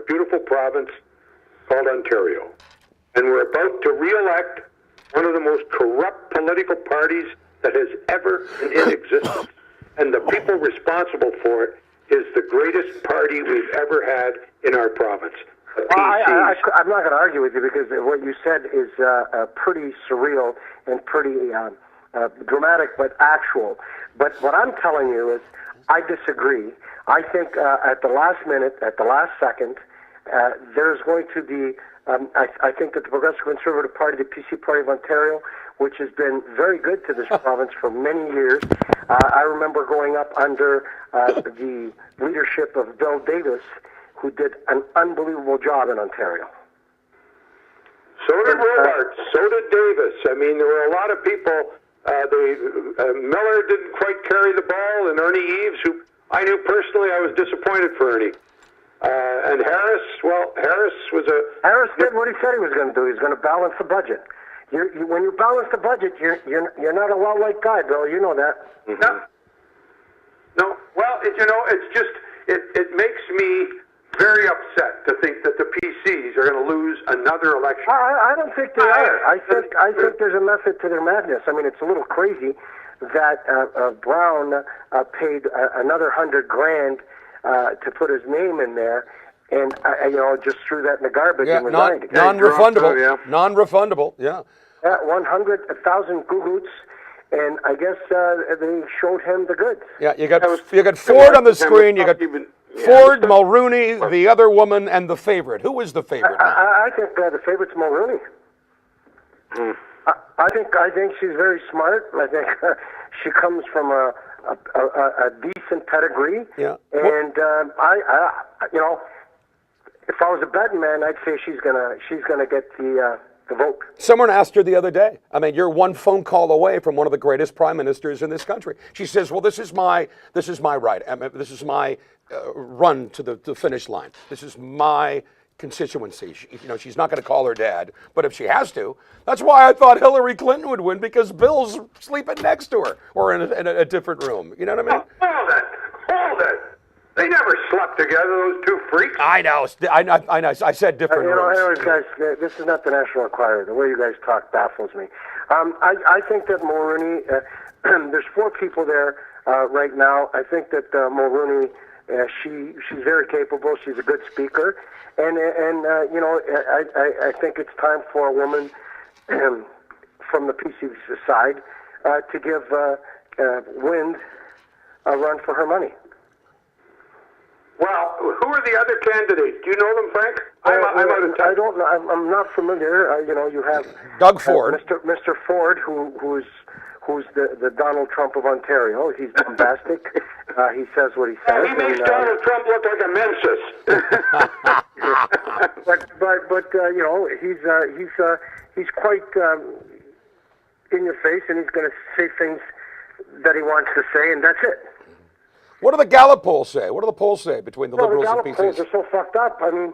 beautiful province called Ontario. And we're about to re-elect one of the most corrupt political parties that has ever been in existence. And the people responsible for it is the greatest party we've ever had in our province. Well, I'm not going to argue with you because what you said is pretty surreal and pretty dramatic, but actual. But what I'm telling you is I disagree. I think at the last minute, at the last second, there's going to be, I think that the Progressive Conservative Party, the PC Party of Ontario, which has been very good to this province for many years. I remember growing up under the leadership of Bill Davis, who did an unbelievable job in Ontario. So did Robarts, so did Davis. I mean, there were a lot of people. Miller didn't quite carry the ball, and Ernie Eves, who I knew personally, I was disappointed for Ernie. And Harris, well, Harris did what he said he was going to do. He was going to balance the budget. When you balance the budget, you're not a well-liked guy, Bill. You know that. Mm-hmm. No. Well, it's just it makes me very upset to think that the PCs are going to lose another election. I don't think they are. I think there's a method to their madness. I mean, it's a little crazy that Brown paid another $100,000 to put his name in there, and just threw that in the garbage and resigned. Non-refundable. Yeah. Non-refundable. Yeah. 100,000 gugoots. And I guess they showed him the goods. Yeah, you got Ford on the screen. You got Ford, Mulrooney, the other woman, and the favorite. Who is the favorite? I think the favorite's Mulrooney. I think she's very smart. I think she comes from a decent pedigree. Yeah. And if I was a betting man, I'd say she's gonna get the vote. Someone asked her the other day, I mean, you're one phone call away from one of the greatest prime ministers in this country. She says, well, this is my right. I mean, this is my run to the finish line. This is my constituency. She's not going to call her dad, but if she has to, that's why I thought Hillary Clinton would win, because Bill's sleeping next to her or in a different room. You know what I mean? Hold it. They never slept together, those two freaks. I know. I said different rooms. Anyways, guys, this is not the National Enquirer. The way you guys talk baffles me. I think that Mulrooney, there's 4 people there right now. I think that Mulrooney, she's very capable. She's a good speaker. And I think it's time for a woman from the PC side to give Wind a run for her money. Well, who are the other candidates? Do you know them, Frank? I'm out of touch. I don't know. I'm not familiar. You have Doug Ford, Mr. Ford, who's the Donald Trump of Ontario. He's bombastic. He says what he says. He makes Donald Trump look like a menses. He's quite in your face, and he's going to say things that he wants to say, and that's it. What do the Gallup polls say? What do the polls say between the Liberals and PCs? The Gallup polls are so fucked up. I mean,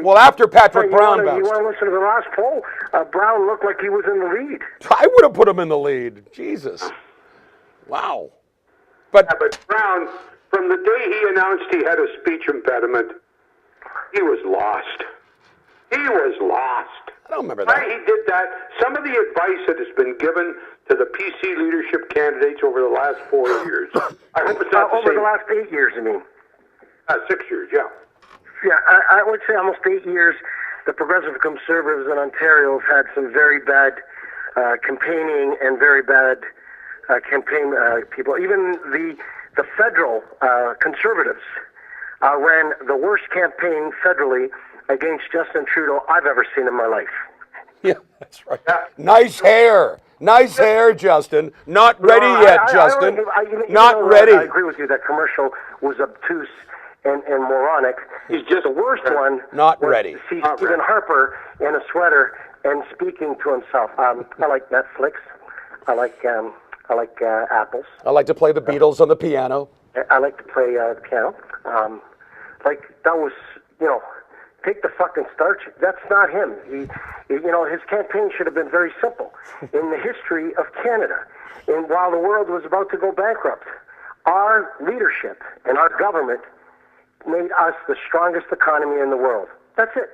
well, after Patrick Brown bounced. You want to listen to the last poll? Brown looked like he was in the lead. I would have put him in the lead. Jesus. Wow. But Brown, from the day he announced he had a speech impediment, he was lost. He was lost. I don't remember that. Why he did that, some of the advice that has been given to the PC leadership candidates over the last 4 years. I hope it's not over the last 8 years, I mean. 6 years, yeah. Yeah, I would say almost 8 years. The Progressive Conservatives in Ontario have had some very bad campaigning and very bad campaign people. Even the federal Conservatives ran the worst campaign federally against Justin Trudeau I've ever seen in my life. Yeah, that's right. Yeah. Nice hair. Nice hair, Justin. Not ready yet, Justin. Not ready. I agree with you. That commercial was obtuse and moronic. He's just the worst one. Not ready. See Stephen Harper in a sweater and speaking to himself. I like Netflix. I like apples. I like to play the Beatles on the piano. I like to play the piano. That was, take the fucking starch. That's not him. His campaign should have been very simple. In the history of Canada, and while the world was about to go bankrupt, our leadership and our government made us the strongest economy in the world. That's it.